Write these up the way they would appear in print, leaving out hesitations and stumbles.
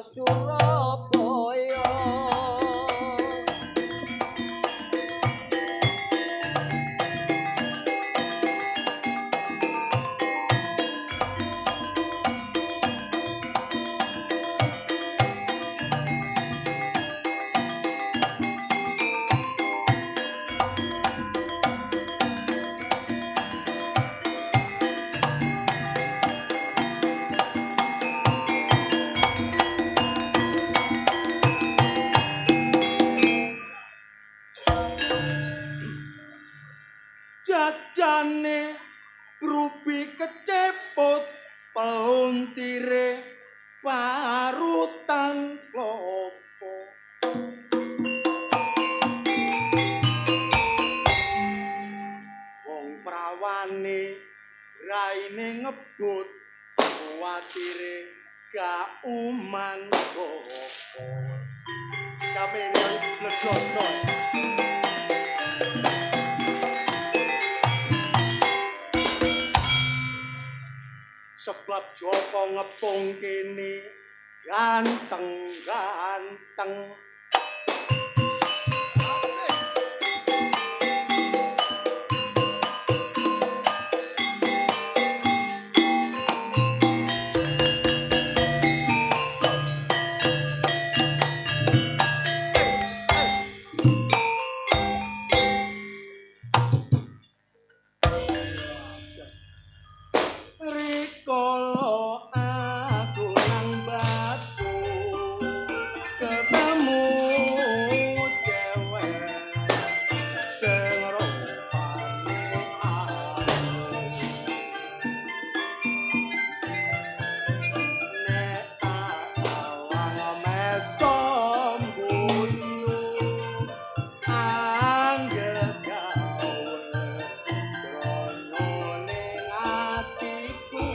Surabaya. Jajane rupi keceput peluntire parutan klopo wong prawane raine ngebut kuwatire gak uman sapa kamene ledosno sebab Joko ngepung kene ganteng-ganteng. Rikala aku nang batu ketemu cewek sing rupane ayu nek tak sawang mestom buyu anggep gawe drono ning atiku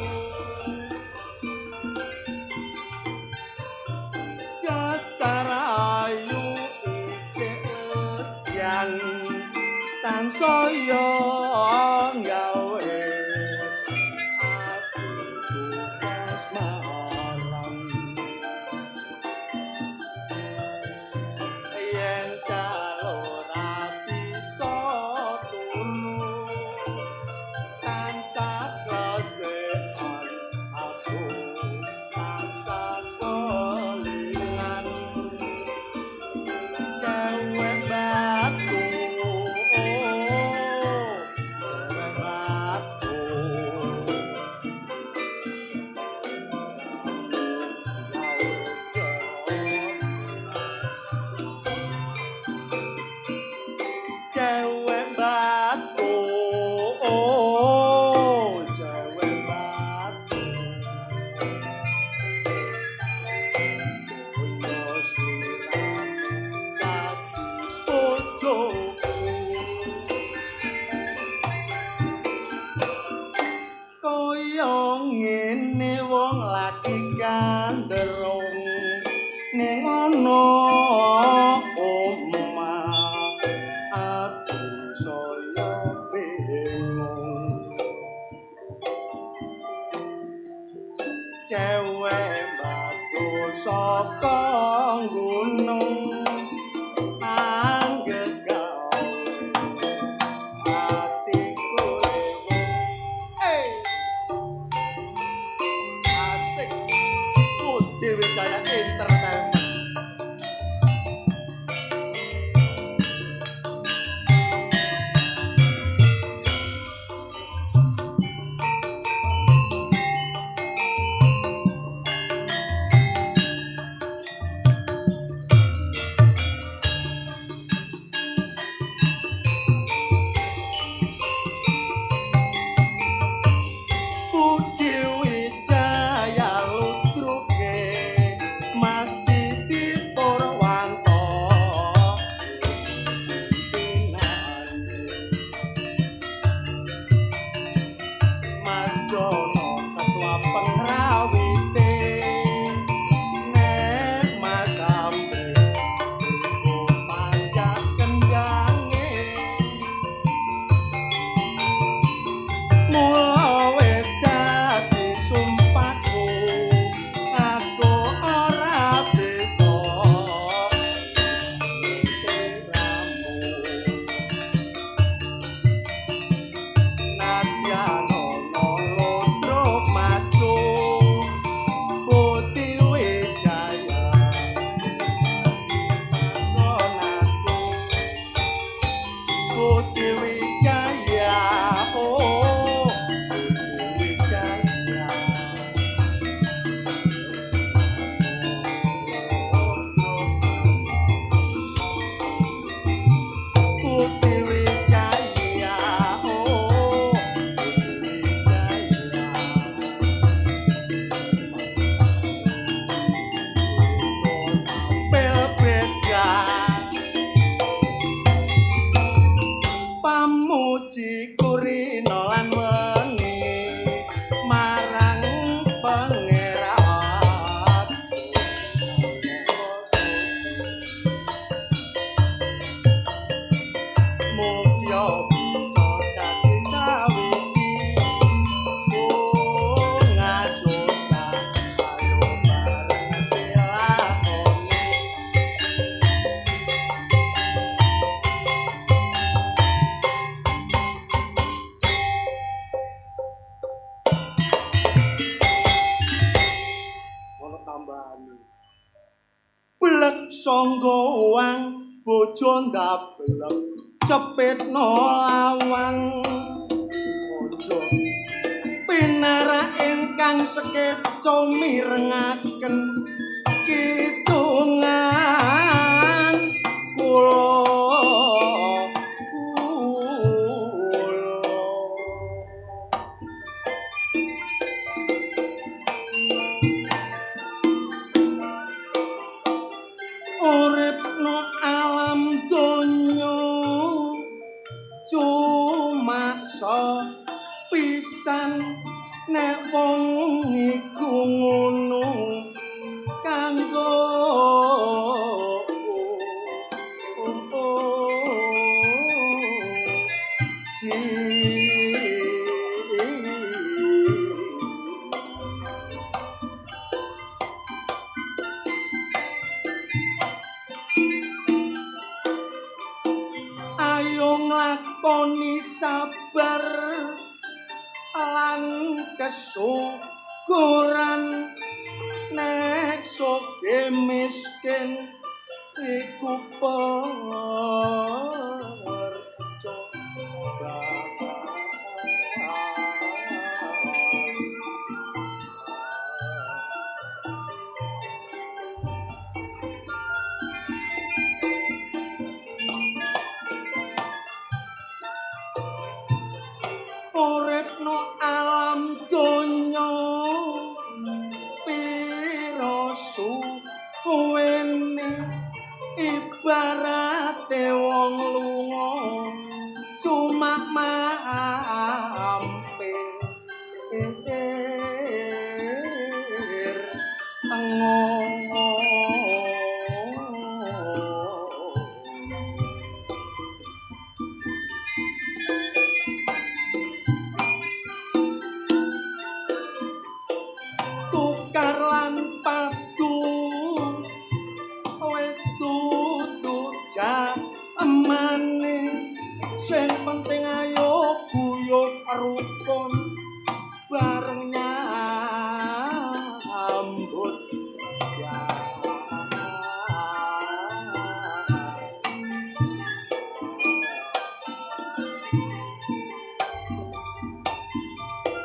dasar ayu isih edyan tansaya gawe atiku kasmaran yen kalora bisa tulung tansah klesekan aku tansah kelingan cewek batu tangga wang bojo ndablek cepetno lawang ojo pinarak ingkang sekeca mirengaken kidungan kula uripno alam donya cuma pisan nek wong iku ngono kanggo ayo nglakoni sabar lan kesyukuran nek soge miskin iku uripno alam donya pira suwene ibarate wong lunga cuma mampir tukar lan padu wis dudu jamane sing penting ayo guyub rukun bareng nyambut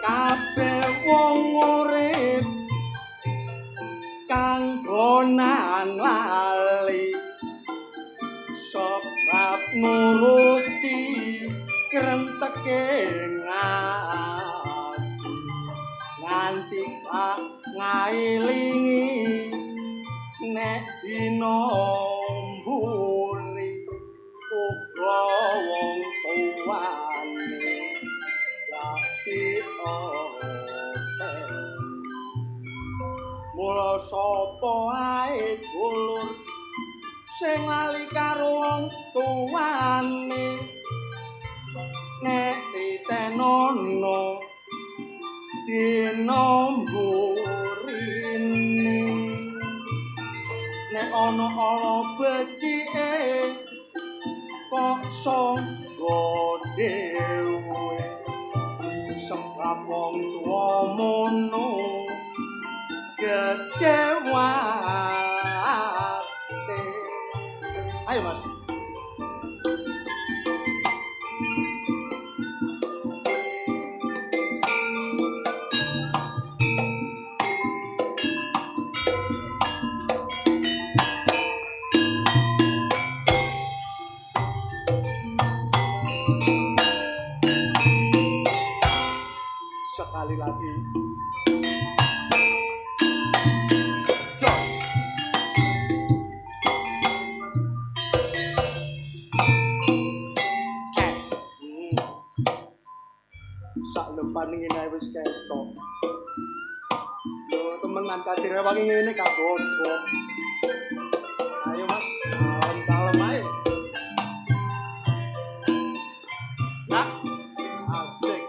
kabeh wong urip kanggo nang lali sebab nuruti krenteke nganti ngailingi nek dina mburi uga wong tuwane dadi mula sapa ae dulur sing lali karo wong tuwane nek ditenono dina mburine nek ana ala becike kok sangga dhewe sebab wong tuwa mono gedewate ayo mas sekali lagi sak lepan ngene wis ketok lho temenan kadire wangi ngene gak bodoh ayo mas kalem ae ya asik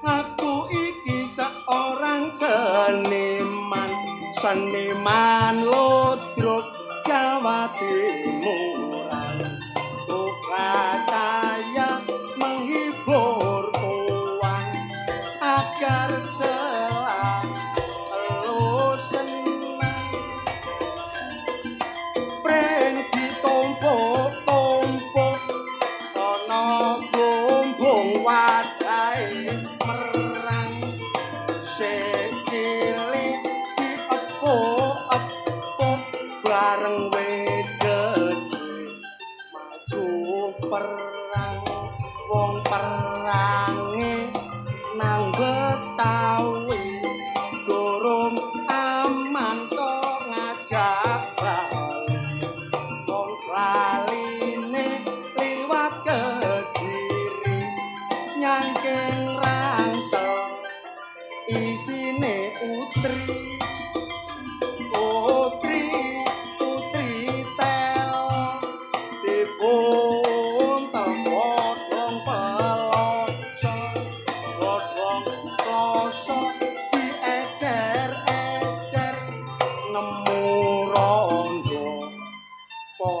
aku iki seorang seniman lodrok Jawa Timuran tugas saya menghibur tuan agar selalu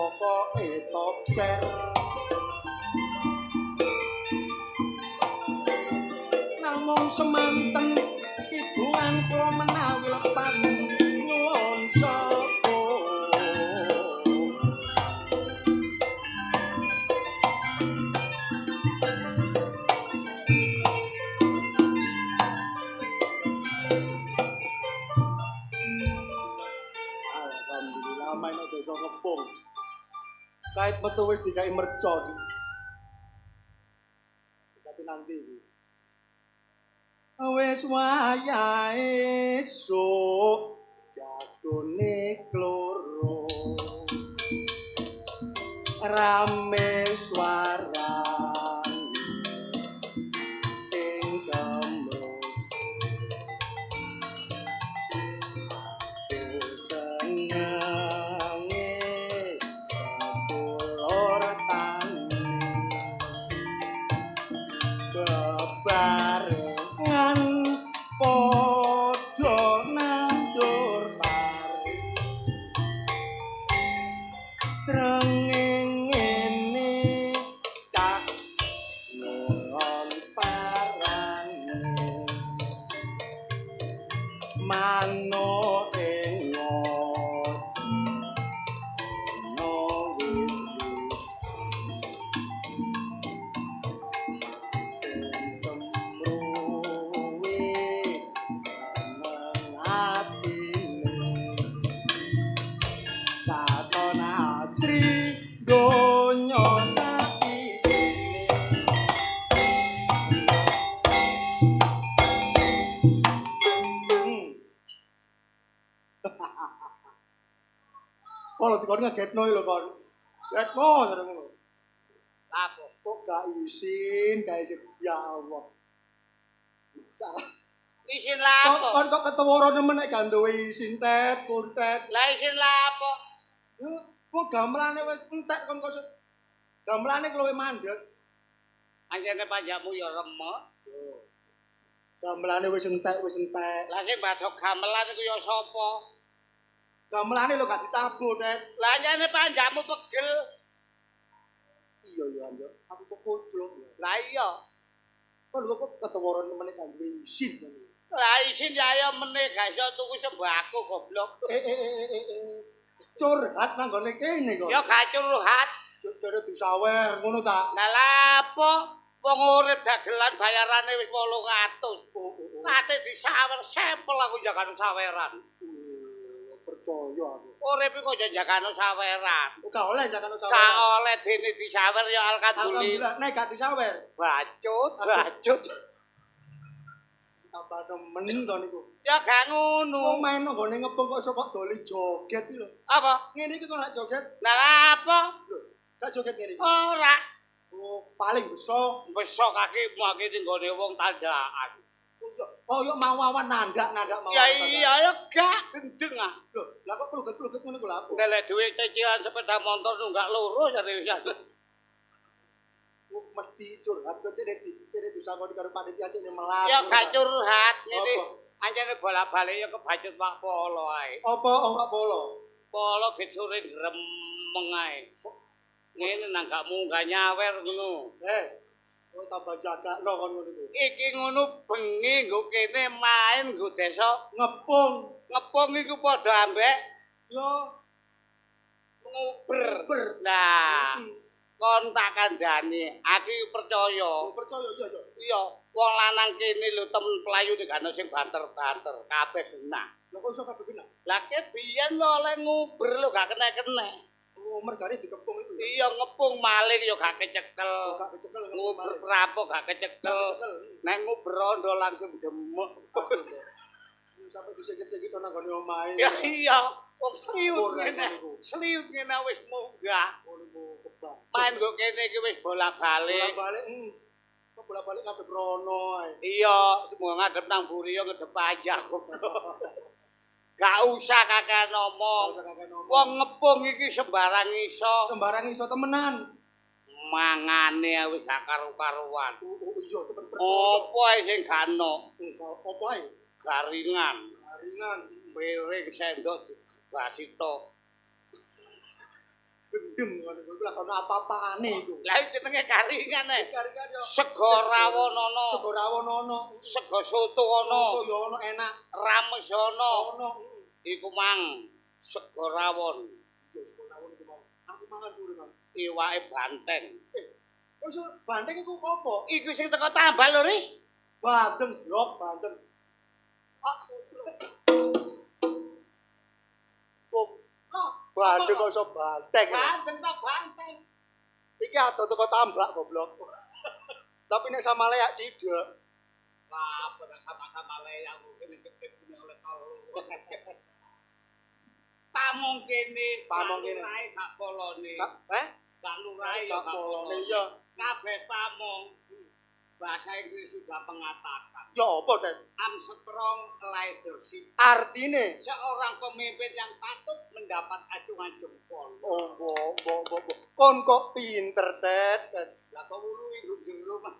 pokoke tokcer. Namung semanten kidungan kula menawi lepat nyuwun sapa. Alhamdulillah main desa ngepung. Kait metu wis dikai mercon. Dikati nanti. Wis wayahe esuk jagone kloro. Rame swaran ing kemrus. Senenge tulur tani bebarengan padha nandur pari srengenge cak nyuwun parane manuk ing ngoji no wit cemruwe seneng atine katon asri donya sapisine. Kalau dikon ngagetno lho kon. Getno jare ngono. Apa? Kok gak isin, gak isin. Ya Allah. Salah. Isin lapo? Kon kok keteworo nemen nek gak duwe isin tet, kuntet. Lah isin lapo? Kok gamelane wis entek kon kok gamelane luwih mandeg. Anjene panjakmu ya remuk. Yo. Gamelane wis entek, wis entek. Lah sing badhok gamelan iku ya sapa? Gamelane lho gak ditabuh, Tet. Lah anjene panjakmu pegel. Iya ya, Anjo. Aku kok kocok. Lah iya. Kok lho kok keteworo nemen gak duwe isin. Lah isin ya ayo meneh gak iso tuku sembako goblok. Curhat nang gone kene kok. Ya gak curhat. Jare disawer ngono ta. Lah lapo? Wong urip dagelan bayarane wis 800. Ate disawer sampel aku jakane saweran. Percaya aku. Urip kok jakane saweran. Gak oleh jakane sawer. Gak oleh dene disawer ya alkaduli. Alhamdulillah nek gak disawer. Bacut. Tambah nemen to niku. Ya gak ngono. Wong main nang gone ngepung kok iso kok doli joget iki lho. Apa? Ngene iki kok lak joget. Lah apa? Lho, gak joget ngene iki. Ora. Oh, paling besok. Besok kakimu aki ning gone wong tandaan. Koyok mawawan nandak-nandak mawawan. Ya iya ya gak gendeng ah. Lho, lah kok kluget-kluget ngono ku lha apa? Ndelek duit cicilan sepeda motor nunggak loro jare wis. Mesti curhat kok cene disangoni karo panitia cene melas. Ya gak curhat ngene. Apa? Anjene bolak-balik ya kebacut Pak Polo ae. Apa ora polo? Polo gecure gremeng ae. Ngene nang gak munggah nyawer ngono. Kowe tambah jagakno kon ngono iku. Iki ngono bengi nggo kene main nggo desa Ngepung. ngepung iku padha ambek Yo nguber. Nah, kon tak kandhani, aku percaya. percaya iya yo. Iya, wong lanang kene lho temen pelayu nek ana sing banter-banter, kabeh genah. Lah kok iso kabeh kena? Lah ke biyen lho oleh nguber lho gak kena-kena. Oh, mergane dikepung itu. Iya ngepung maling ya gak kecekel. Gak kecekel Nguber perampok gak kecekel. Nek nguber rondo langsung demek. Sampai disikit-sikit nang gone omahe. Ya iya, wong sliut ngene. Sliut ngene wis munggah. Main kok kene iki wis bolak-balik. Bolak-balik. Kok bolak-balik ngadep rono ae. Iya, semua ngadep nang buri yo ngedep aja kok. Gak usah kakek ngomong. Wong ngepung iki sembarang iso. Sembarang iso temenan. Mangane wis gak karu-karuan. Iya, temen percaya. Apa ae sing gano? Apa ae? Garingan. Garingan. Piring sendok basito. gendeng ngono iku lak ono apa-apane iku. Lah jenenge karingan e. Karingan yo Sego rawon ana. sego rawon ono. Sego soto ana. Soto yo ono enak. Rames ana. Ono. Iku mang sego rawon. Yo sego rawon iku mau. Aku mangan sore mang. Iwake banteng. Wis bandeng iku opo? Iku sing teko tambal lho, Ris. Bandeng, blok bandeng. Ah, bandeng kok iso banteng. Banteng tak banteng. Iki ado teko tambak goblok. Tapi nek sama leak cidek. Lah, pada sama-sama leyak mungkin ketep punya oleh telu. Pamong kene, Pamong kene. Lurahe gak polone. Gak lurahe ya Gak polone iya. Kabeh pamong. Bahasa Inggris sudah mengatakan. Ya apa, Det? I'm strong leadership. Artine Seorang pemimpin yang patut mendapat acungan jempol. oh, mbok. Kon kok pinter, Det. Lah kok wuluhi jero mah.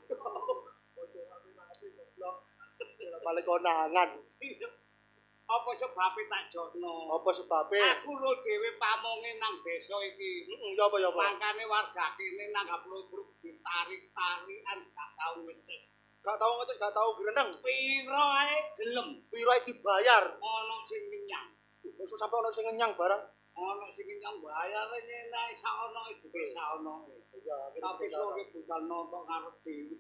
Balik konangan. Apa sebabe tak jokno? Apa sebabe? Aku lho dhewe pamonge nang desa iki. Ya apa. Mangkane warga kene nang Gaplodruk ditarik-tarikan gak tau ngeces. Gak tau ngeces, gak tau greneng. Piro ae gelem. Piro ae dibayar. Ono sing menyang. Wis sampe ono sing ngenyang barang. Ono sing menyang bayare ngene saono iku saono. Ya, Tapi sore bukan nonton ngarep dhewe.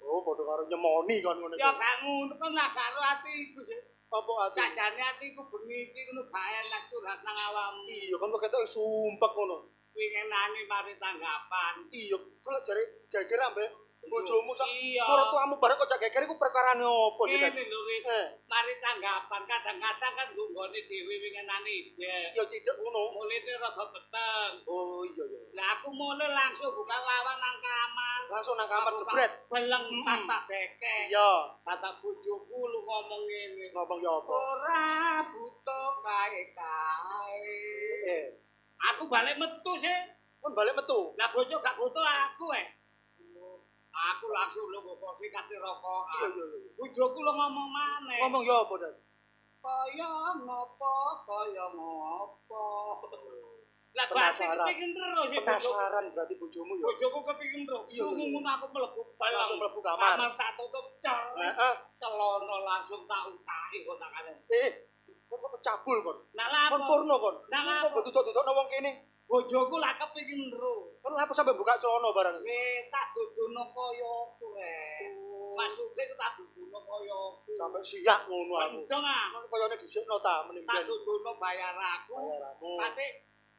Oh, padha karo nyemoni kon ngono. Ya gak ngono kan lah karo atiku sih. Apa ati? Jajane atiku bengi iki ngono gak enak curhat nang awakmu. Iya, kan kok ketok sumpek ngono. Wingenane mari tanggapan. Iya, kalau jare geger ambek bojomu sak Iya. maratuamu bareng kok jak geger iku perkarane opo sih? Ini lho Riz, Eh. mari tanggapan kadang-kadang kan gunggone dhewe wingenane ide. Ya cidek ngono. Mulane rada peteng. Oh iya. Lah aku mulai langsung buka lawan nang kamar. Langsung nang kamar Aku jebret. Beleng pas tak beke. Iya. Kata bojoku lu ngomong ngene. Ngomong ya apa? Ora butuh kae-kae. Eh, Aku balik metu sih. kon balik metu. Lah bojo gak butuh aku Aku langsung lu kursi kate rokok. Iya. Bojoku lu ngomong maneh. Ngomong ya apa, Dan? Kaya ngopo. Lah berarti Penasaran. kepengin terus ya bojoku. Penasaran berarti bojomu ya. Bojoku kepengin terus. Iya. Ngumun aku mlebu bal. Langsung mlebu kamar. Kamar tak tutup cer. Heeh. Celono langsung tak utaki kok tak kene. Kok cabul kon? Nah lah Kon porno kon. Nah, Kok duduk-dudukno wong kene? bojoku lah kepengin terus. Kon lapo sampe buka celana barang? Tak duduno kaya aku Maksudnya tak duduno kaya aku. Sampe siak ngono aku. Endeng Kayane dhisikno ta menimben. tak duduno bayar aku. Bayaramu. Kate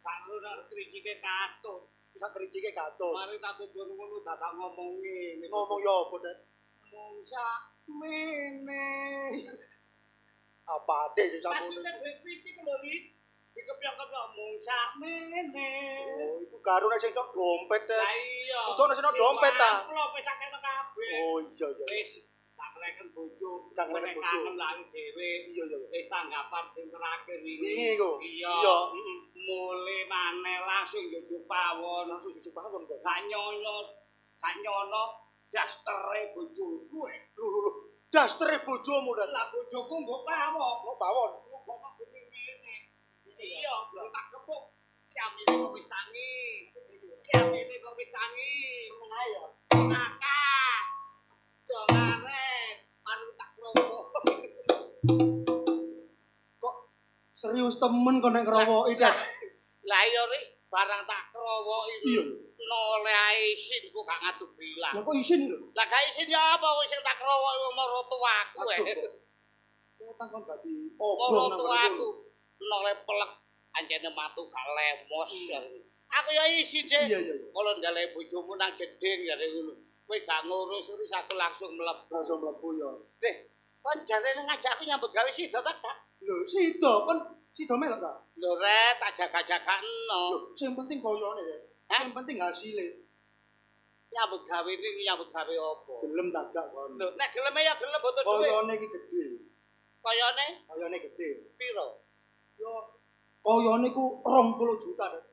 gak ngono kricike katut. Bisa kericike katut. Mari tak duduno ngono tak ngomongi. Ngomong ya apa, Dan? Mungsa mene. Apa ade sing sampun? Maksudnya kritik lho iki. Dikepiak-kepiak mungsa mene. Oh, iku karo nek sing tok dompet, Lah Dan. iya. Kudu ana sing tok dompet ta. Amplop wis tak kene kabeh. Oh iya. Wis tak kreken bojo. Tak kreken bojo. Kangen lali dhewe. Iya. Wis tanggapan sing terakhir wingi. Wingi iku. Iya. Heeh. Mulai maneh langsung njujuk pawon. Langsung jujur paham kok. Gak nyono dastere bojoku. Lho. Dastere bojomu, Dan. Lah bojoku nggo pawon. Kok pawon? Kok bengi ngene. Iya, tak kepuk. Jamine kok wis tangi. Jamine kok wis tangi. Ayo. Nakas. Jolaret. Mari tak krowo. Kok serius temen kok nek ngrowoki, Dan. Lah iya Ris, barang tak krowoki. Iya. Noleh ae isin ku gak ngadu bilang. Lah kok isin lho? Lah gak isin ya apa wis sing tak krowoki wong maratuaku Ketang kon gak di Maratuaku nang kono. noleh pelek anjene matu gak lemos. Aku ya isin sih. Iya. Kalau ndale bojomu nang jeding jare ngono. Kowe gak ngurus terus aku langsung mlebu. Langsung mlebu ya. Kon jarene ngajak aku nyambut gawe sida ta gak? Lho, sida kon sida melok ta? Lho rek tak jaga-jagakno. Lho, sing penting koyone ya. Sing penting hasile. Nyambut gawe iki nyambut gawe apa? Gelem tak gak kon. Lho nek geleme ya gelem butuh duit. Koyone iki gedhe. Koyone Gedhe. piro? Yo koyone ku 20 juta, Dan.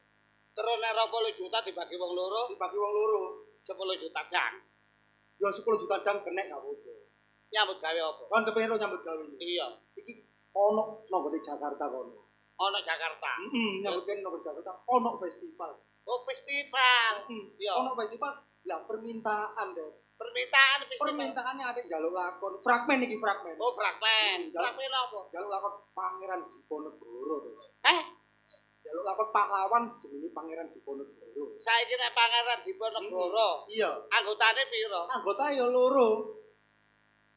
Terus nek 20 juta dibagi wong loro, Dibagi wong loro. 10 juta dang. Ya 10 juta dang kenek gak apa-apa. Nyambut gawe apa? Kon kepengin nyambut gawe. Iya. Iki ono nang gone Jakarta kono. Ono Jakarta. Nyambut gawe nang Jakarta ono festival. Oh, festival. Yo. Ono festival. Lah permintaan, Dek. Permintaan festival. Permintaannya ada njaluk lakon. Fragmen iki fragmen. Oh, fragmen. Fragmen apa? Njaluk lakon Pangeran Diponegoro, Dek. Jaluk lakon pahlawan jenenge Pangeran Diponegoro. Saiki nek Pangeran Diponegoro. Iya. Anggotane piro? Anggota ya loro.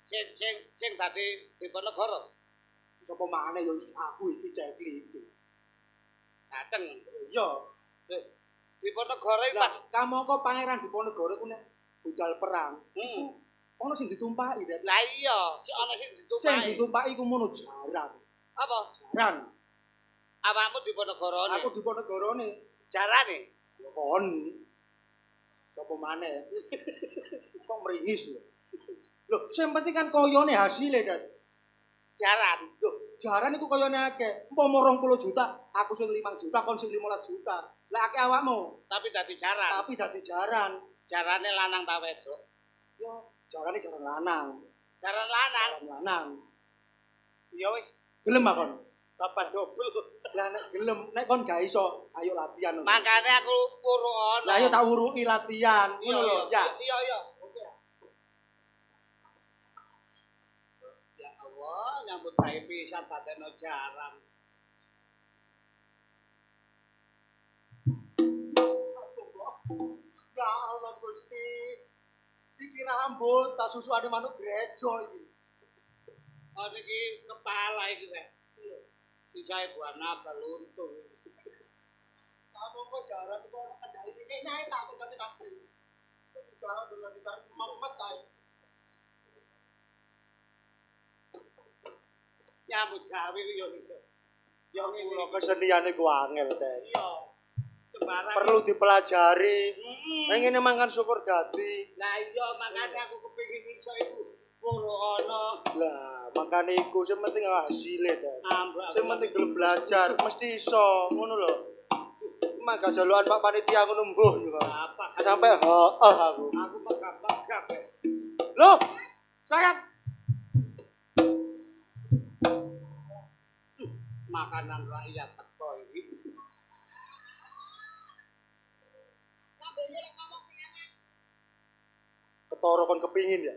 Sing dadi Diponegoro. Sapa maneh ya aku iki cekli iki. Dateng. Iya. Diponegoro iki kamangka Pangeran Diponegoro ku nek budal perang iku ono sing ditumpaki, Dek. Lah iya, sing ono sing ditumpaki. Sing ditumpaki ku mono jaran. Apa? Jaran. Awakmu Diponegorone. Aku Diponegorone. Jarane. Ya kon. Sapa maneh? Kok meringis lho. Loh, sing penting kan koyone hasile, Dek. Jaran. Loh, jaran iku koyone akeh. Umpama 20 juta, aku sing 5 juta, kon sing 15 juta. Lah akeh awakmu. Tapi dadi jaran. Tapi dadi jaran. Jarane lanang ta wedok? Yo, jarane jaran lanang. Jaran lanang. Jaran lanang. Ya wis, Gelem akon. bapak dobel. Lah nek gelem, nek kon gak iso, ayo latihan. Makane aku puru ono. Lah ayo tak uruki latihan. Ngono lho, ya. Iya. Oke. Ya Allah, nyambut gawe pisan badeno jaran. Ya Allah Gusti. Dikira ambut tak susuane manuk gereja iki. Oh iki kepala iki teh. Iya. Sisae buana baluntung. Kamu kok jaran kok ono kendali iki nae tak kok ganti. Dadi jaran dulu ganti jaran memet ae. Nyambut gawe yo. Yo Kulo keseniane ku angel, Dek. Iya. Sembarang. Perlu dipelajari. Ngene mangkan syukur dadi. Lah iya makane aku kepengin iso iku puru ono. Lah, makane iku sing penting hasile, Dek. Ambak. Sing penting gelem belajar, mesti iso, ngono lho. Mangga jalukan Pak Panitia ngono mbuh yo. Apa? Sampai heeh aku. Aku megap-megap. Loh, sayang. Makanan rakyat teko iki. Ketara kon kepingin ya?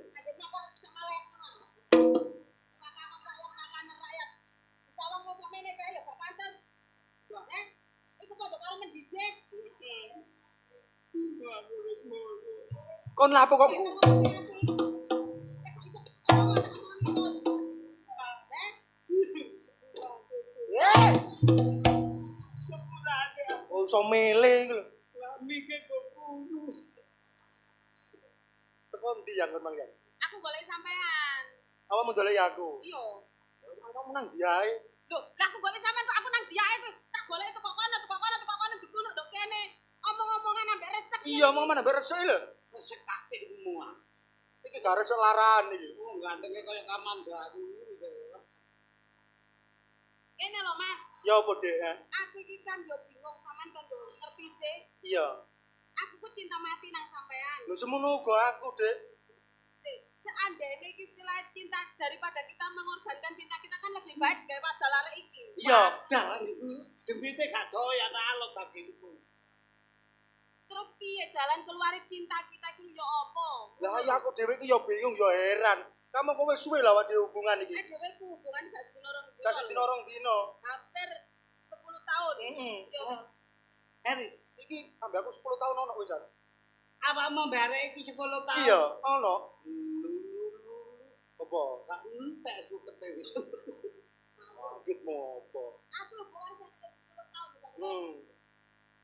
Kon lapo kok oh iso mele iki lho. Mike kok kudu. Teko ndi yang kon mangga? Aku golek sampean. Awakmu dolek aku. Iya. Kamu nang ndi ae? Lho, lah aku golek sampean kok aku nang diae kuwi. Tak golek teko kono dipunu ndok kene. Omong-omongan ambek resek. Iya, mau mana beresuk lho. Resek kakek semua. Iki gak resuk laran iki. Oh, gantenge kaya kamandaru. Kene lho, Mas. Ya apa, Dek? Aku iki kan yo bingung sampean kan yo ngerti sih. Iya. Aku ku cinta mati nang sampean. Lho semono uga aku, Dek. Seandainya iki istilah cinta daripada kita mengorbankan cinta kita kan lebih baik gawe wadal arek iki. Iya. Dalan iku dembite gak doyan alot tapi iku. Terus piye jalan keluar cinta kita iki yo apa? Lah ya aku dhewe iki ya bingung ya heran. Kamu kok wis suwe lah awake dhewe hubungan iki. Dhewe ku hubungan gak sedina rong dina. Gak sedina rong dina. Hampir 10 tahun. Yo. Eri, Iki ambek aku 10 tahun ono wisan. awakmu barek iki 10 tahun. Iya, ono. Apa? Gak entek sukete wis. Gitmu apa? Aku hubungan sampai 10 tahun.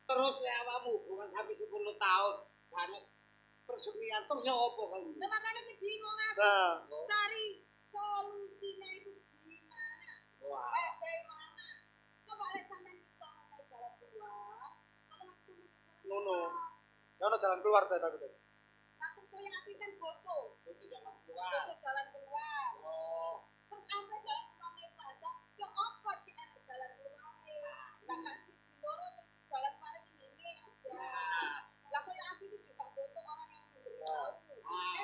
Terus nek awakmu hubungan sampai 10 tahun banyak persemian terus ya apa kan? Nah, makanya aku bingung aku. Nah, Cari solusinya itu gimana? Wah. Bagaimana? Coba lihat sampai bisa mencari jalan keluar. Kalau aku ngono. Ya ono jalan keluar ta aku, Dek. Aku tuh yang aku kan foto. Itu jangan keluar. Foto jalan keluar. Oh. Terus sampai jalan keluarnya itu ada. Ya apa sih enak jalan keluarnya? Gak kasih ciloro terus jalan keluarnya ini aja. Lah kok yang aku itu juga foto orang yang memberitahu.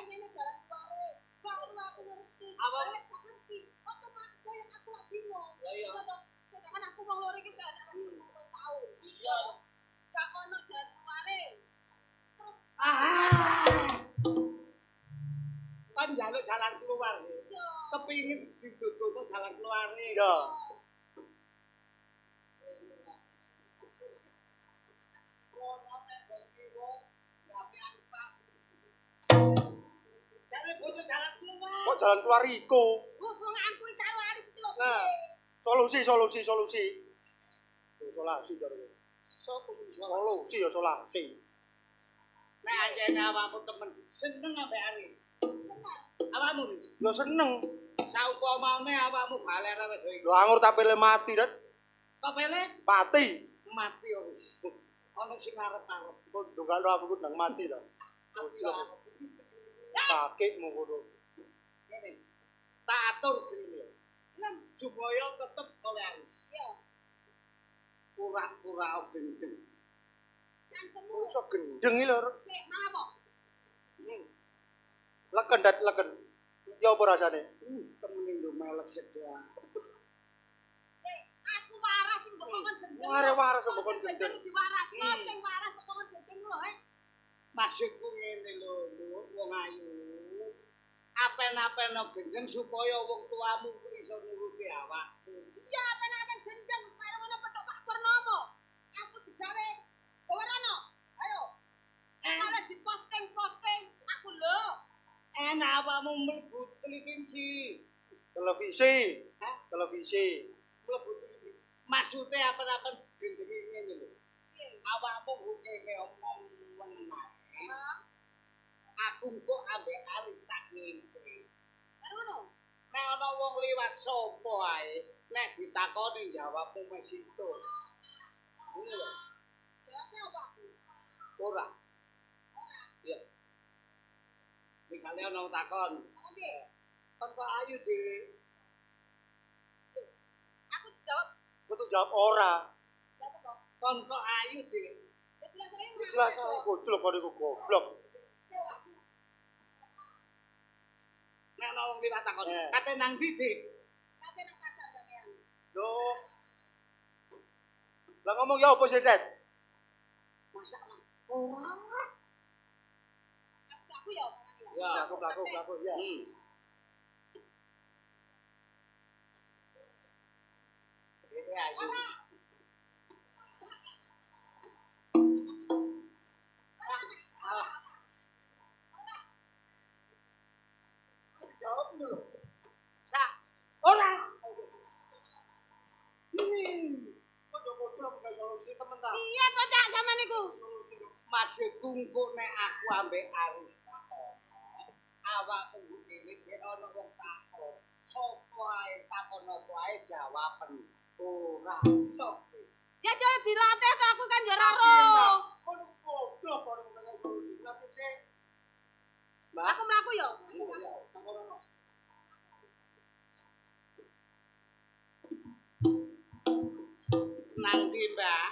Ini jalan keluarnya. Baru aku ngerti. Apa? Kalau gak ngerti, otomatis kayak aku lah bingung. Ya, iya. Sedangkan aku mau lori ke njaluk jalan keluar. Iya. Kepingin diduduhno jalan keluar. Iya. Jale bojo jalan keluar. Kok jalan keluar iku? Hubunganku karo Aris iki lho. Nah, solusi. Solusi jare. Sopo sing Solusi ya solusi. nek anjene awakmu temen seneng ambek Ari. Seneng. Awakmu Ya seneng. saumpamane awakmu balen wedok iki. Lho anggur tak pilih mati dat. Kepele Pati. mati ya wis. Ono sing arep-arep. Kok ndongakno aku ku nang mati ta. Kakekmu ngono. Ngene. Tak atur jenenge. Lem. Supaya tetep kowe Aris. Iya. Pura-pura gendeng. Cangkemmu. Iso gendeng iki lho. Sik, apa? Leken dat leken. Ya apa rasane? Temene lho melek sedang. Sik, aku waras sing mbok kon gendeng. Waras kok kon Sing gendeng. diwaras, kok sing waras kok kon gendeng lho, heh. Maksudku ngene lho, wong ayu. Apen-apen gendeng supaya wong tuamu iso nuruti awakmu. Iya, apen-apen gendeng karo ngono petok Pak Purnomo. Aku digawe gawerono. Ayo. Malah diposting-posting aku lho. Enak awakmu mlebu televisi. Televisi. Hah? Televisi. Mlebu televisi. Maksude apen-apen gendeng ngene lho. Awakmu ngene omong meneh. Aku kok ambek Aris tak ngintri. Karo ngono. Nek ana wong liwat sapa ae, nek ditakoni jawabmu mesti situ. Ngono lho. Jawabnya apa? Ora. Iya. Misalnya ana wong takon, Apa piye? "Kon kok ayu, Dik?" Aku dijawab, Kudu jawab ora. jawab apa? "Kon kok ayu, Dik?" Ya jelas ae. Jelas ae goblok kok iku goblok. Nek ana wong liwat takon, Eh. "Kate nang ndi, Dik?" Kate nang pasar sampean. Loh. Lah ngomong ya apa sih, Det? Masalah. Ora. Aku ya omongan ya. Ya. Laku ya. Ini ayu. Alah. Jawab dulu. Sa. Ora. Kok yo bocor kok solusi temen ta? Iya to Cak sampean niku. Solusi kok. Maksudku engko nek aku ambek Aris takon. Awak tunggu dene nek ana wong takon. Sopo ae takon apa ae jawaben. Ora tok. Ya jauh dilatih to aku kan yo ora roh. Kok lu goblok kok ngomong solusi. Nanti sih. Mbak, Aku mlaku yo. Aku mlaku. Takon. nang ndi, Mbak?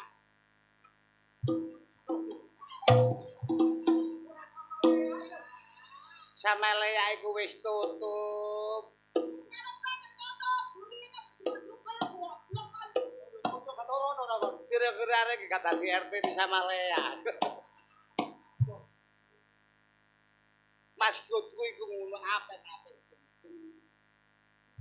Samalaya iku wis tutup. Untuk kata orang takon. Kira-kira arek kata di RT di Samalaya. Maksudku iku ngono apa-apa.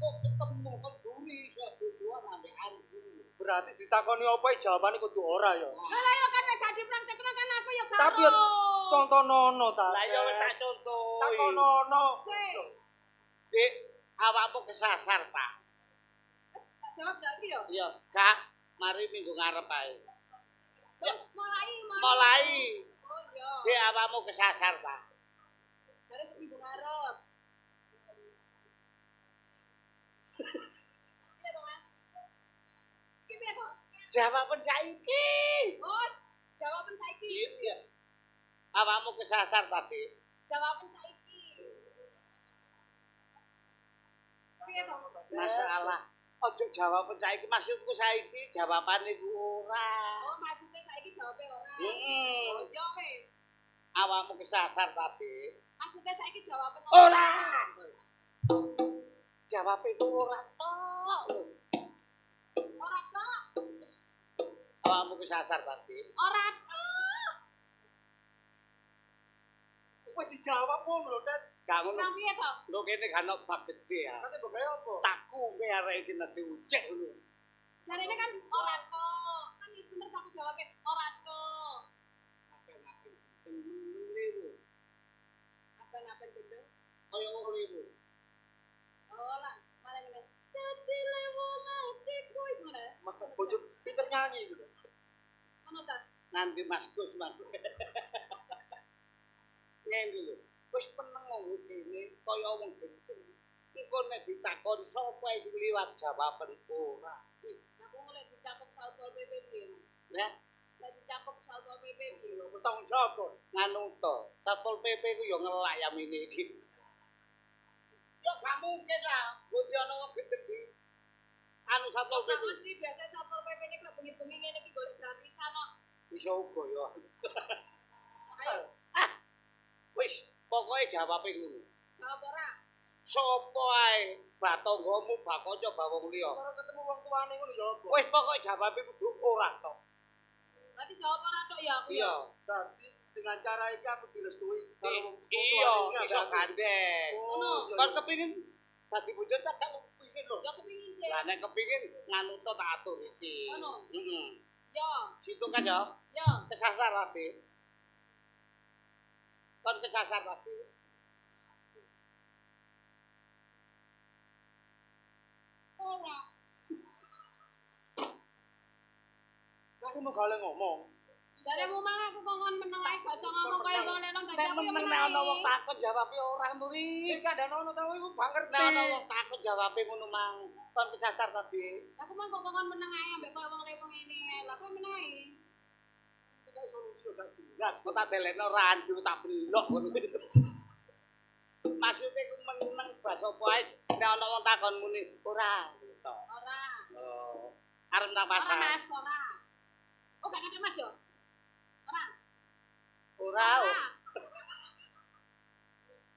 Kok ketemu kan duri iso duduan ambek Aris dulu. Berarti ditakoni apa jawabane kudu ora ya. Lah ya kan nek gak dipraktekno kan aku yo gak Tapi yo roh. contonono ta. Lah ya wis tak contoh. Takonono. Sik. Dik, awakmu kesasar, Pak. Tak jawab lagi yo. Iya, Kak, mari minggu ngarep ae. Terus mulai. Mulai. Oh iya. Dik, awakmu kesasar, Pak. Jare sik minggu ngarep. Iya to, Mas. Iki piye to? Jawaban saiki. Oh, jawaban saiki. Iya. Awakmu kesasar tadi. Jawaban saiki. Piye to? Masalah. Ojo jawaban saiki, maksudku saiki jawaban iku ora. Oh, maksudnya saiki jawabe ora. Heeh. Oh, yo wis. Awakmu kesasar tadi. Maksudnya saiki jawaban Ora. Jawab itu ora tok. Ora tok. Awakmu kesasar tadi. Ora tok. Wis dijawab wong lho, Det. Gak ngono. Nang piye to? Lho kene kan ono bak gede ya. Kate mbok gawe apa? Taku me arek iki nek diucek ngono. Jarene kan ora to. Kan wis bener tak jawabe ora to. Apen-apen lewu. Apa-apa gendeng. Kaya wong lewu. Oh lah, malah ngene. Dadi lewo matiku iku lho. Bojo pinter nyanyi gitu. Ngono ta? Nanti Mas Gus mang. Ngene lho. Wis peneng ngomong kene kaya wong gendeng. Engko nek ditakon sapa sing liwat jawaban ora. Aku ngene dicakup Satpol PP piye, Mas? Ya, Nek dicakup Satpol PP piye? Tanggung jawab kok. nganu to. Satpol PP ku yo ngelak ya mene iki. Yo gak mungkin lah, ngendi ana wong gendeng di anu Satpol Kok PP. mesti biasa Satpol PP nek lek bengi-bengi ngene iki golek gratisan kok. Iso uga yo. Ayo, Wis, pokoke jawabe ngono. jawab ora. Sopo ae batanggamu bakanca bawong liya. Karo ketemu wong tuane ngono ya apa? Wis pokoke jawabe kudu ora to. Berarti jawab ora tok ya aku ya. Iya. Dadi dengan cara iki aku direstui karo wong Iya, tuane iso gandeng. Oh, Kon kepingin dadi bojo tak gak kepingin lho. Ya kepingin sih. Lah nek kepingin nganu to tak atur iki. Ngono. Heeh. Ya, Situ kan ya. ya. Kesasar lagi. Kon kesasar lagi. Ora. Cari mau gale ngomong. Dari mumang aku kongon meneng ae gak iso ngomong kaya wong lenong dadi aku yo Nek meneng. ana wong takut jawabe ora nuri. Iki kan ono tau iku gak ngerti. Nek ana wong takut jawabe ngono mang. Kon kesasar tadi. Aku mah kok kongon meneng ae ambek kaya wong lenong ngene ae. Lah kok meneng ae. Iki solusi gak jelas. Kok tak delekno randu tak belok ngono. Maksudnya ku meneng baso apa ae nek ana wong takon muni ora gitu. Ora. Oh. Arep nang Ora pasar. Mas, ora. Oh gak ada Mas yo. Ora. Ora. Ora.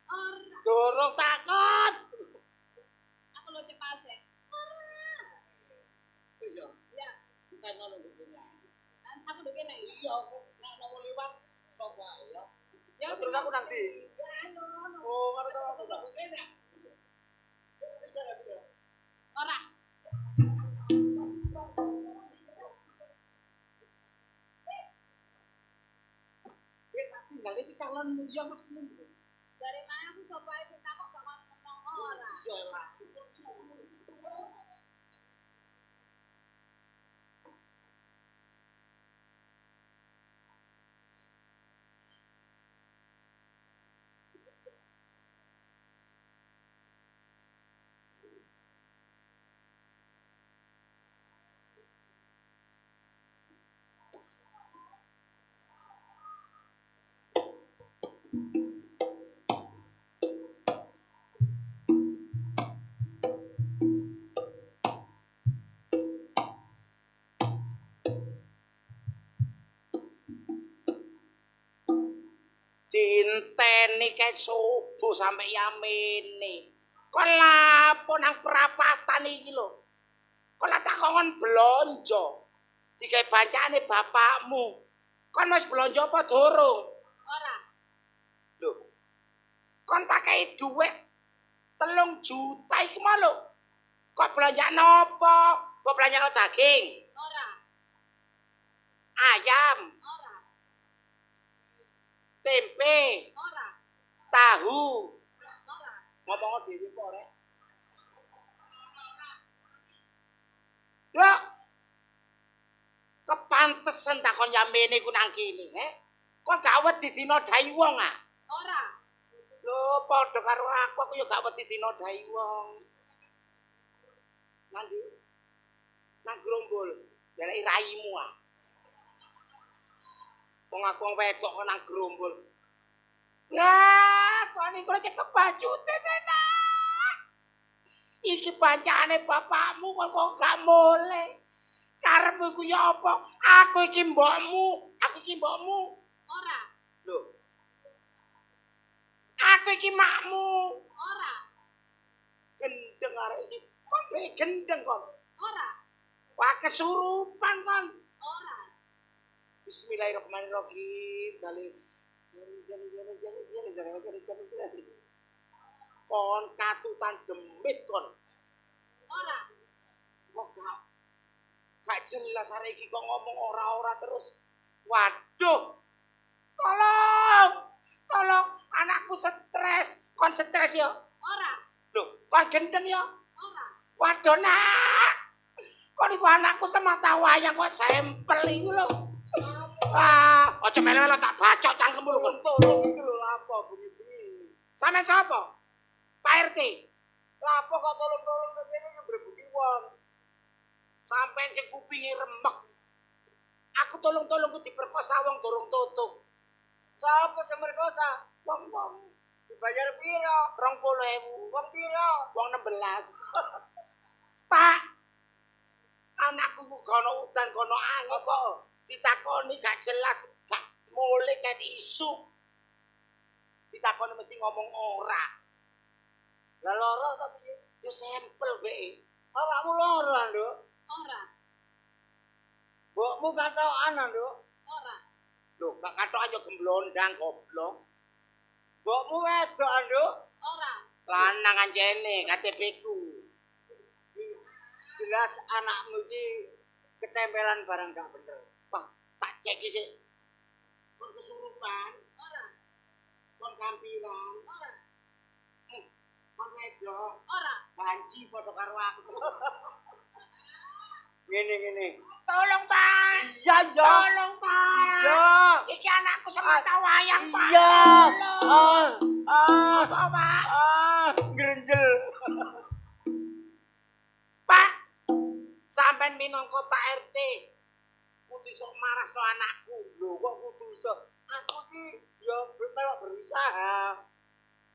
Ora. Dorong takon. Aku lo cepase. Ora. Wis yo. Ya, Bukan ngono dudunya. aku do kene. Iya, aku nek ana wong liwat sapa ae ya. Ya Lah, terus aku nang ndi? Oh, karo tau aku tak. Ora. Dia tak tinggal iki calonmu ya maksudmu. Dari mana aku sapa ae sing takok gak kon ngomong ora. Iya lah. Dinteni kae subuh sampe yamene. Kon lapo nang perapatan iki lho. Kon tak kongon blonjo. Digawe bancane bapakmu. Kon wis blonjo apa durung? Ora. Lho. Kon tak kei dhuwit 3 juta iki mah lho. Kok belanja nopo? Kok belanja daging? Ora. Ayam, Ora. tempe, Ora. tahu. Ora. Ngomong dhewe kok rek. Lho. Kepantesan takon yamene ku nang kene, Kok gak wedi dinodai wong ah? Ora. Lho, padha karo aku ya gak wedi dinodai wong. Nanti nang Grombol, deleki raimu ah. Wong aku wong wedok kok nang Grombol. Nah, kok niku cek kebajute sena. Iki bancane bapakmu kok gak mulih. Karepmu iku ya apa? Aku iki mbokmu, Ora. Lho. Aku iki makmu. Ora. Gendeng arek iki. Kon be gendeng kon. Ora. Wah kesurupan kon. Ora. Bismillahirrahmanirrahim. Dalil. kon katutan demit kon. Ora. Kok gak jelas hari iki kok ngomong ora-ora terus. Waduh. Tolong anakku stres. Kon stres yo. Ora. Loh, kon gendeng yo. Ora. Waduh nak. Kon iku anakku semata wayang kok sampel iku lho. Aja melu-melu tak bacok cangkemmu lho kon. Tolong iki lho lapo bengi-bengi. Sampeyan sapa? Pak RT. Lapo kok tolong-tolong nang kene ngebrebuki wong. Sampeyan sing kupinge remek. Aku tolong-tolong ku diperkosa wong durung tutuk. Sapa sing merkosa? Wong-wong Dibayar piro? 20.000. Wong piro? Wong 16. Pak. Anakku ku kono udan kono angin kok ditakoni gak jelas, gak mulih kayak isu. Ditakoni mesti ngomong ora. Lah loro ta piye? Yo sampel be. Awakmu loro, Nduk. Ora. Mbokmu gak tau anak, Nduk. Ora. Lho, gak katok aja gemblondang goblok. Mbokmu wedok, Nduk. Ora. Lanang anjene KTP ku. Jelas anakmu iki ketempelan barang gak bener. Wah, tak cek iki sik. Kon kesurupan, Ora. kon kampiran, Ora. kon wedok, Ora. banci padha karo aku. Ngene. Tolong, Pak. Iya. Tolong, Pak. Iya. Iki anakku semata wayang, Pak. Iya. Tolong. Apa, Pak? Grenjel. Pak. Sampeyan minangka Pak RT. Kudu iso marasno anakku. Lho kok kudu iso? Aku iki ya melok berusaha.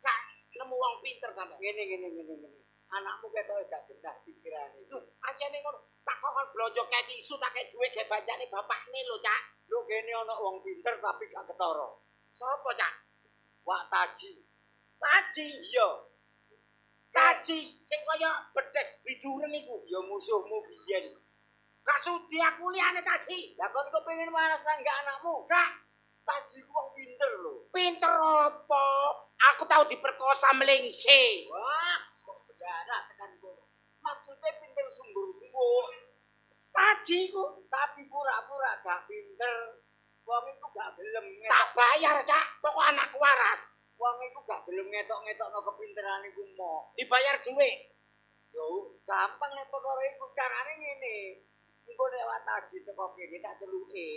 Gak nemu wong pinter sampeyan. Ngene. Anakmu ketok gak jenah pikirane. Lho, anjene ngono. Tak kon blonjo kayak tisu tak kayak duit kayak banjane bapakne lho, Cak. Lho kene ana wong pinter tapi gak ketara. Sapa, Cak? Wak Taji. Taji. Iya. Taji sing kaya bedes bidureng iku. Ya musuhmu biyen. Gak sudi aku liyane Taji. Lah kon kepengin maras enggak anakmu? Gak Taji ku wong pinter lho. pinter apa? Aku tahu diperkosa melingse. Wah, kok belara tekan kono. Maksudnya pinter sungguh-sungguh. Taji ku Tapi pura-pura gak pinter. Wong iku gak gelem tak bayar, Cak. Pokok anakku waras. Wong iku gak gelem ngetok-ngetokno kepinteran iku mok. Dibayar duit. Yo, gampang nek perkara iku carane ngene. Engko nek Wak Taji teko kene tak celuke,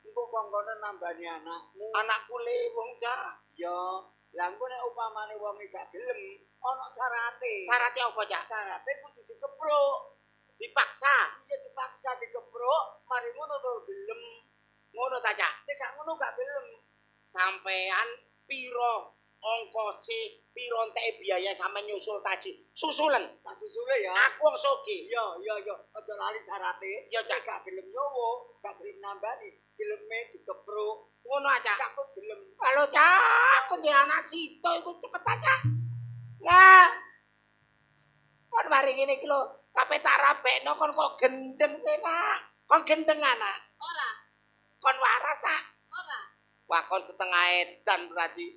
engko kongkone nambani anakmu. Anakku le wong, Cak. Yo, lah engko nek upamane wong gak gelem, ana syarate. Syaratnya apa, Cak? Syarate kudu dikepruk. Dipaksa. Iya dipaksa dikepruk, mari ngono to gelem. Ngono ta, Cak? Nek gak ngono gak gelem. Sampean piro ongkose, piro entek biaya sampe nyusul Taji. Susulen. Tak susule ya. Aku wong sugih. Iya. Aja lali syarate. Iya, Cak. Gak gelem nyowo, gak gelem nambani, geleme dikepruk. Ngono aja. Cak kok gelem. Kalau Cak, aku di anak sito iku cepet aja. Nah. Kon mari ngene iki lho, kabeh tak rabekno kon kok gendeng enak. Kon gendeng anak. Ora. Kon waras tak? Ora. Wah, kon setengah edan berarti.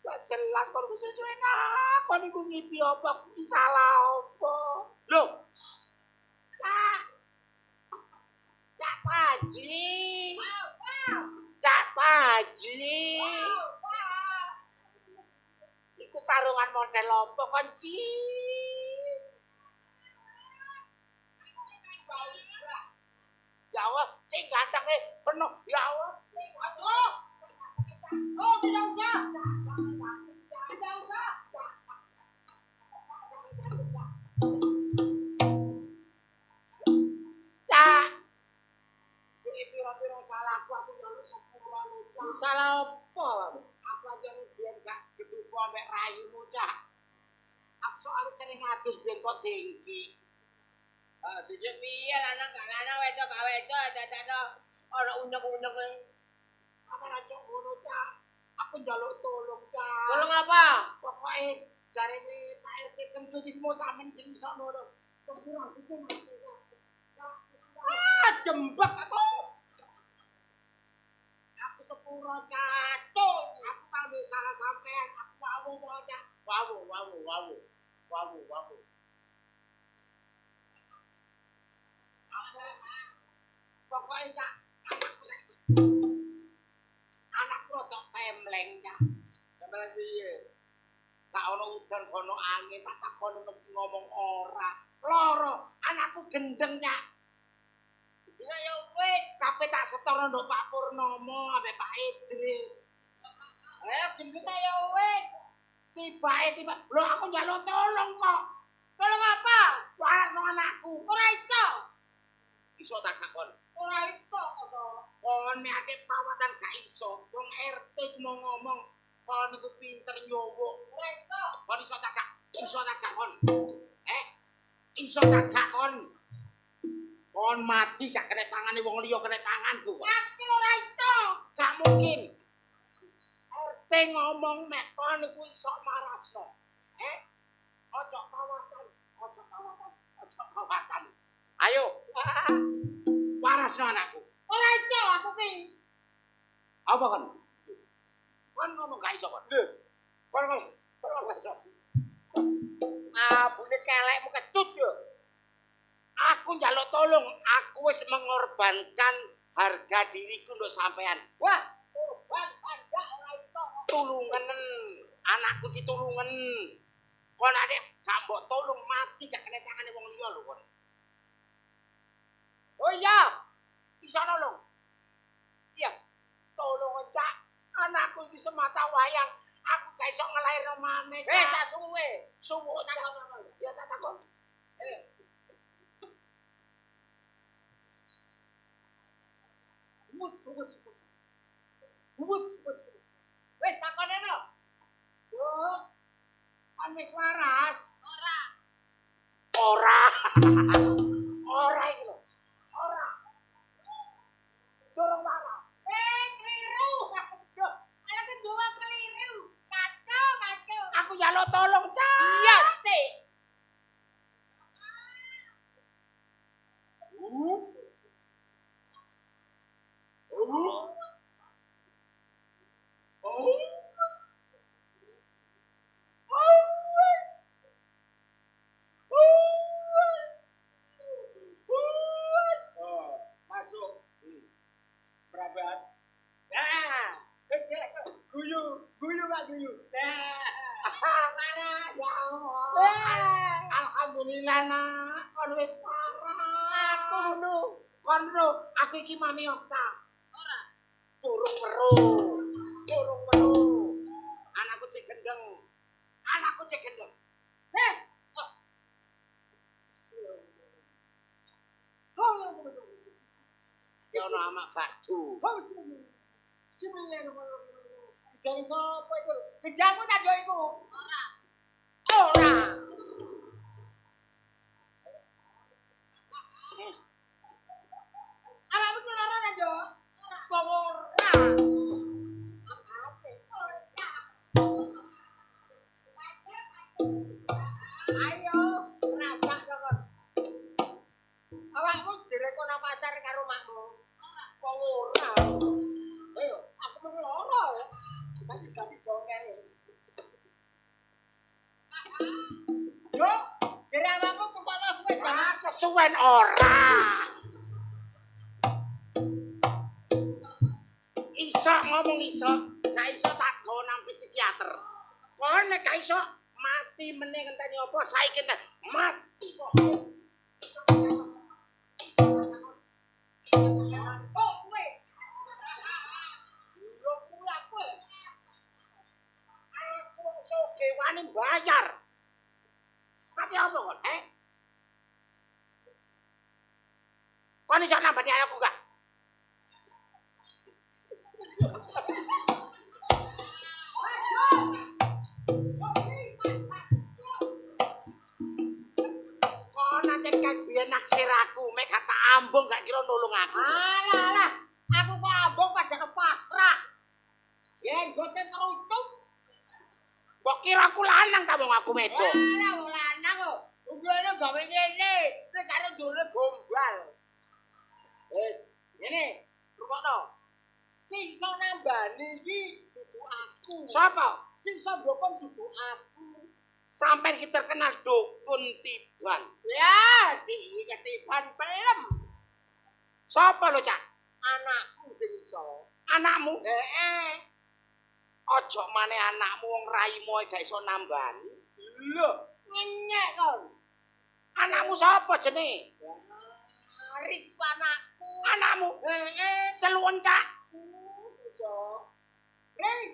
Gak jelas kon kususu enak. Kon iku ngipi apa? Iki salah apa? Loh. Cak. Cak Taji. Cak Taji. Iku sarungan model apa kon, Ci? Ya Allah, sing gantenge penuh. Ya Allah. Aduh. Oh, tidak usah. Tidak usah. Cak. Iki piro-piro salahku aku njaluk sepura lho, Cak. Salah apa? Aku aja biyen gak ketupo ambek rayumu, Cak. Aku soalnya sering ngadus biyen kok dengki. Dije piye lanang gak lanang wedok gak wedok dadakno ana unyek-unyek ning. Apa aja ngono, Cak. Aku njaluk tolong, Cak. Tolong apa? Pokoke jarene Pak RT kentut iki mau sampean sing iso ngono. Sepura iki mati. Jembek aku. Aku sepura catung. Aku tahu ambek salah sampean. Aku wawu pokoknya. Wawu. Pokoknya Cak, anakku rodok semleng Cak. Sampeyan piye? Gak ono udan kono angin tak takoni mesti ngomong ora. Loro, anakku gendeng Cak. Dia ya wis Kabeh tak setono nduk Pak Purnomo ambek Pak Idris. ayo gendeng ya wis. Tiba. Lho aku njaluk tolong kok. Tolong apa? Waras no anakku. Ora iso. Iso tak gak kon. Ora iso kok. Kon meake pawatan gak iso. Wong RT ku mau ngomong kon iku pinter nyowo. Ora iso. Kon iso tak gak? Iso tak gak kon? Iso tak gak kon? Kon mati gak kena tangane wong liya kena tanganku. Aku ora iso. Gak mungkin. RT ngomong mek kon iku iso marasno. Ojo pawatan. Ayo. Warasno anakku. Ora iso aku ki. Apa kon? Kon ngomong gak iso kon. Kon gak iso. Abune kelekmu kecut yo. Aku njaluk tolong, aku wis mengorbankan harga diriku untuk sampean. Wah, korban harga ora iso. Tulungen, anakku ditulungen. Kon adek gak mbok tolong mati gak kena tangane wong liya lho kon. Oh iya, Iso nolong. iya. Tolong Cak, anakku iki semata wayang. Aku gak iso ngelairno maneh. Tak suwe. Suwuk takon apa? Ya tak takon. Wus. Wes takone no. Yo, kan wis waras. Ora. Ora. Ora iki lho. Ora. Durung waras. Keliru. Ala kedua keliru. Kacau. Aku njaluk tolong, Cak. Iya sih. Masuk. Prabat. Nah, guyu gak guyu. Waras ya Allah. Alhamdulillah nak, kon wis waras. Kon lho, aku iki Mami Okta. Ora. Durung weruh. Anakku cek gendeng. Ya ono amak bakdu. Jangan sapa itu? Kejamu tak yo iku? Ora. Awakmu ki lara ta yo? Wong ora. Ayo, rasak kon. Awakmu direko nang pasar karo makmu. Wong ora. Ayo, aku mung lara. Tapi ganti dongeng. Yo, jere awakmu pokoknya suwe Ah, kesuwen ora. Iso ngomong iso, gak iso tak go nang psikiater. Kon nek gak iso mati meneh ngenteni apa saiki teh mati kok. Oh, kowe. Yo kuwi aku. Aku soge wani bayar. Mati apa kon? Kon iso nambani anakku gak? Kon ancen kagian naksir aku, mek gak tak ambung gak kira nulung aku. Alah, aku kok abang pada pasrah. Jenggote kerucuk. Mbok kira aku lanang ta wong aku metu. Alah, wong lanang kok. Ungguane gawe ngene, nek karo jone gombal. Ngene, rungokno. Sing iso nambani iki dudu aku. Sapa? Sing iso ndokon dudu aku. Sampai kita terkenal dukun tiban. Ya, iki ketiban pelem. Sapa lo, Cak? Anakku sing iso. Anakmu? Heeh. Ojo maneh anakmu wong raimu gak iso nambani. Lho, ngenyek kon. Anakmu sapa jenenge? Aris anakku. Anakmu? Heeh. Seluwun, Cak. Iso. Ris.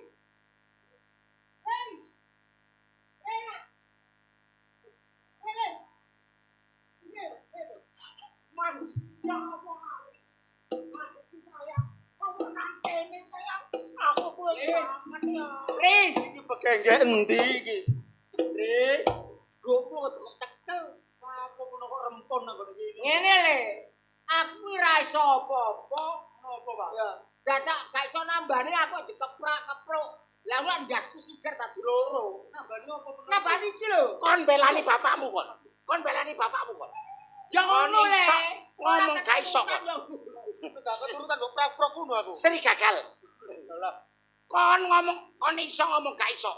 Ris. Enak. Enak. Manis. Ya Allah. Aku sayang. Kamu nang kene sayang. Aku wis kangen ya. Riz, Iki pegenggek endi iki? Ris, gopo kok tekel. Apa kono kok rempon nang ngene iki? Ngene le. Aku ra iso apa-apa. Napa, Pak? Ya, dadak gak iso nambani aku dikeprak-kepruk. Lah kok ndasku sigar dadi loro. Nambani apa menapa? Nambani iki lho. kon belani bapakmu kon. Kon belani bapakmu kon. Ya ngono Kon le. iso ngomong gak iso kok. Gak keturutan kok prak-prak ngono aku. Seri gagal. Lah, Kon ngomong, kon iso ngomong gak iso.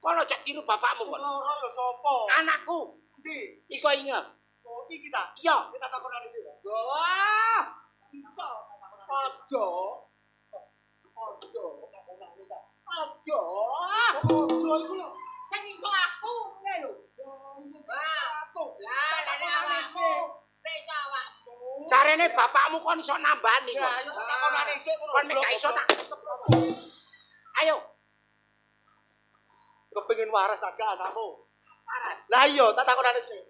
Kon aja tiru bapakmu kon. loro lho sapa? Anakku, Ndi? iko inget. Oh, iki ta? Iya, Kita takonane sih. Wah, Iso takonane. ojo. Ojo. Takonane ta. Ojo. Ojo iku lho. Sing iso aku ngene lho. Wah, aku. Lah, nek awakmu. Nek iso awakmu. jarene bapakmu kon iso nambani Ya, kon. ayo tak takonane sik ngono. Kon mek gak iso tak. Ayo, Kepengin waras tak gak anakmu. paras. Lah iya, tak takonane sik.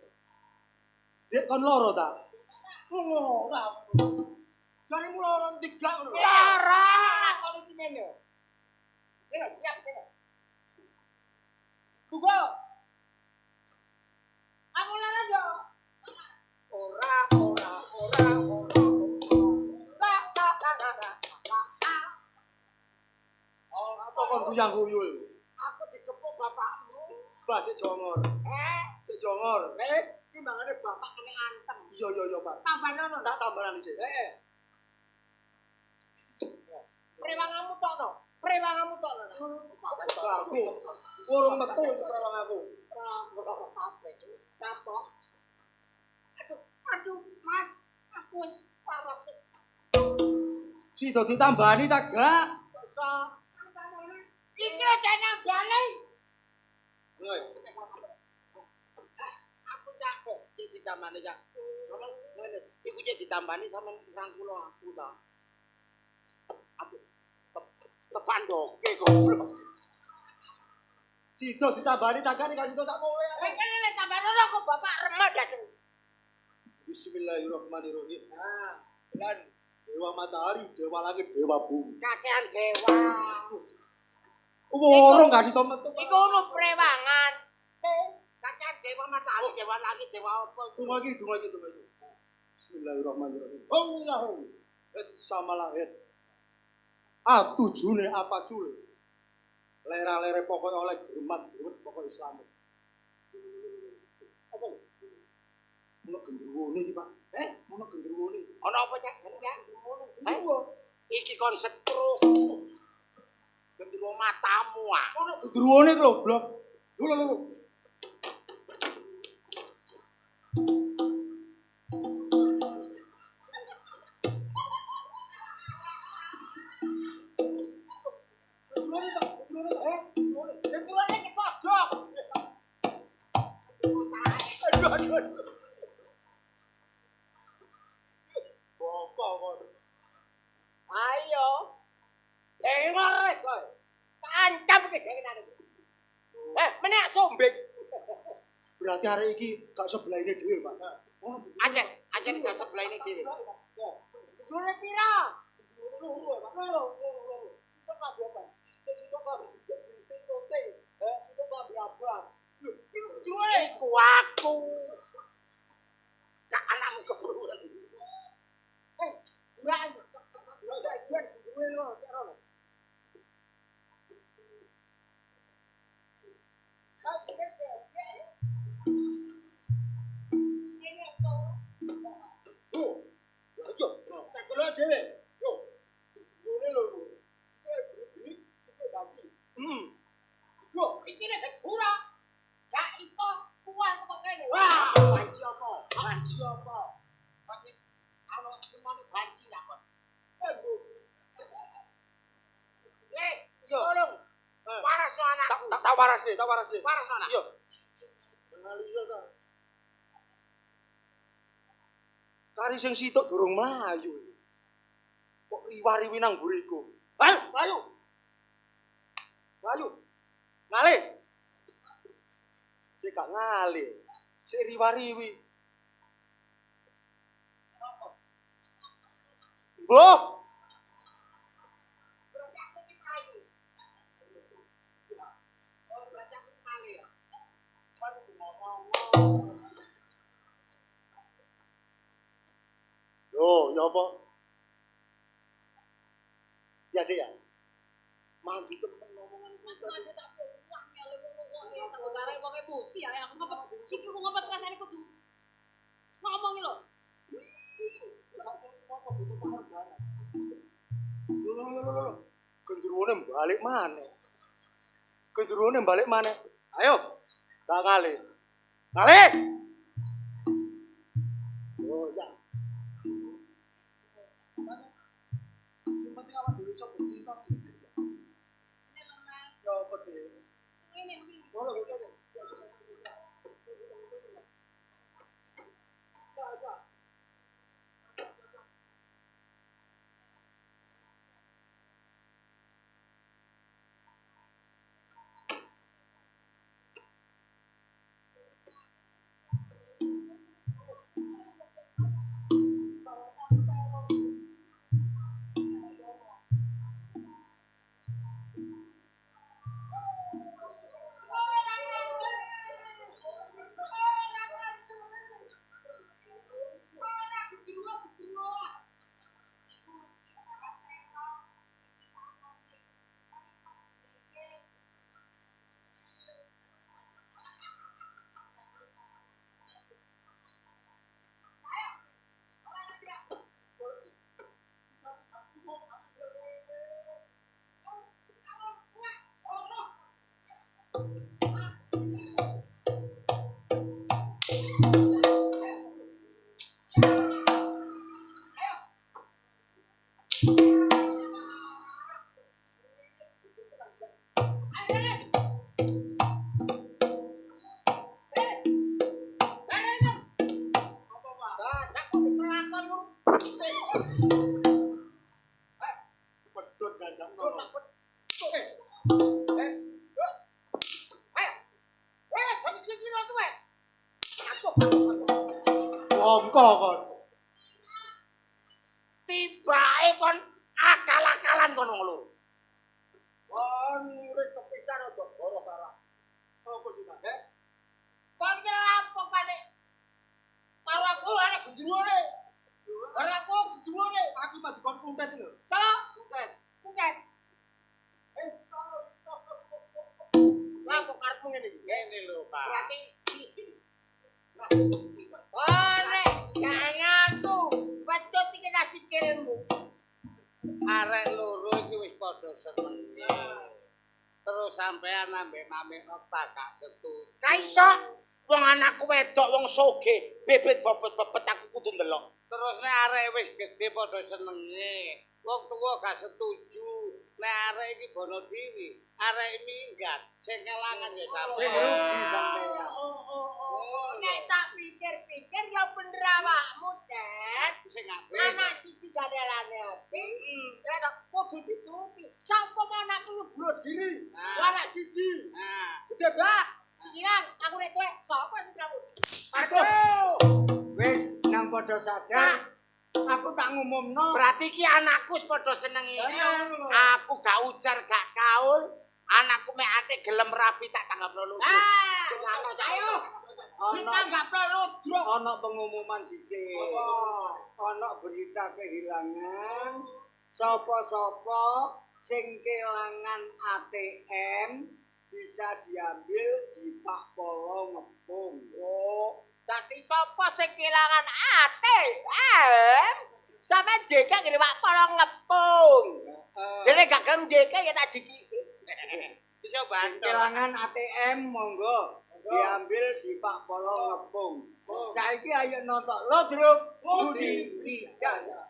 Dek kon loro ta? Ora. Jarimu loro tiga ngono. Lara. Kon iki ngene lho. Ngene siap ngene. Gugo. Aku lara yo. Ora. Apa kon guyang-guyul? Aku dikepuk bapakmu. Bah, cek jongor. Cek jongor. Iki mangane bapak kene anteng. Iya, Pak. Tambah nono. Tak tambahan sik. Heeh. Prewangamu tokno. Prewangamu tokno. Aku urung metu ceprolong aku. Tapok. Aduh, Mas, aku wis paras. Sido ditambani tak gak? Iso. Iki ada nambane. Woi, Aku cak kok cek ditambani cak. Sampeyan ngene, iku cek ditambani sampean rangkulo aku ta. Aku tepandoke goblok. sido ditambani tak gak nek sido tak mulai. Kowe kene lek tambah nono kok bapak remet dateng. Bismillahirrahmanirrahim. Nah, lan Dewa matahari, dewa langit, dewa bumi. kakean dewa. Urung gak sido metu. Iku ono prewangan. Kakean dewa matahari, dewa langit, dewa apa itu? Tunggu lagi. Bismillahirrahmanirrahim. Allahu. Et samalah et. A tujune apa cul? Lera-lere pokoknya oleh gremet pokok Islam. Apa? Ono gendruwone iki, Pak. Ono gendruwone. Ono apa cak? Gendruwone. Iki kon setruk. Gendruwo matamu ah. Ono gendruwone iki lho, blok. Lho. Ketuane kekodok. Aduh. Bokok kon. Ayo. Dengar kowe. Tancap iki dengenane. Menek sombeng. Berarti hari iki gak sebelahine dhewe, Pak. Ono Ancen gak sebelah ini dhewe. Dure pira? Loro. Itu tak berapa? Itu tak penting. Itu tak berapa? Itu dure. Iku aku. Cak anakmu keburuan. Ora. Dure lho, cara. Ini to. Ayo, Tak kelo dhewe. Yo, iki nek ora gak iso kuat kok kene. Wah, banci apa? Banci apa? Tapi ana semane banci gak kon. Yo. Tolong. Paras no anakku. Tak waras deh. Paras no anak. Yo. Ngalih ta. Kari sing sitok durung mlayu. Kok riwari-riwi nang mburiku. Ayo, mlayu. Mlayu. Ngalih. Sik gak ngalih. Sik riwari-riwi. Mbok. Berarti aku iki mlayu. Oh, berarti aku mlayu ya. Kon ngomong. Loh, ya apa? Ya, Dek ya. Mandi temen ngomongan iku. Mandi tak pulang melu wong tak begare wong emosi ae aku ngepet iki ku ngepet rasane kudu ngomong lho. Apa butuh pengorbanan? Loh. Gendruwone balik maneh. Gendruwone balik maneh. Ayo. Tak ngalih. Ngalih. Oh, ya. Sing penting awak dhewe iso bercinta. Ini lho Mas. Ya apa dhewe. Ini. Ngono kok. Ya. Pedhot dandang ngono. Bongko kon. Tibake kon akal-akalan kono lho. Kon urip sepisan aja goro karo. Apa sih, Mas? Kon ki lapo kane? Karo aku ana gendruwone. Karo aku gendruwone. Aku mati kon kuntet lho. Salah. Kuntet. Bukan. Lapo karepmu ngene iki? Ngene lho, Pak. Berarti ore janganku betot iki nasi kirimmu. Arek loro iki wis padha senenge. Terus sampean ambek Mami Nota gak setuju. Ka iso wong anakku wedok wong soge bebet bobot-bobot aku kudu ndelok. Terus nek arek wis gede padha senenge. Wong tuwa gak setuju. Nek arek iki bono diri, arek minggat, sing kelangan ya sampean. Sing rugi sampean. Nek tak pikir-pikir ya bener awakmu, Det. Sing apik. Anak siji gandelane ati, nek kudu dituruti. Sapa anakku yo bunuh diri. Nah. Anak siji. Nah, Gede bak. Ilang, aku nek kowe sapa sing kamu? Aduh. Wis nang padha sadar. Aku tak ngumumno. Berarti ki anakku wis padha senengi. Iya. Aku gak ujar gak kaul. Anakku mek ate gelem rapi tak tanggapno lucu. Ayo. Kita Ana tanggapno ludruk. ana pengumuman dhisik. Ana berita kehilangan. Sapa-sapa sing kelangan ATM bisa diambil di Pak Polo Ngepung. Oh, dadi sapa sing kelangan ATM? Sampe JK ngene Pak Polo ngepung. Jane gak gelem JK ya tak jiki. Bisa Sing bantu. kelangan ATM monggo diambil di Pak Polo Ngepung. Saiki ayo nonton Lodruk Budi Wijaya.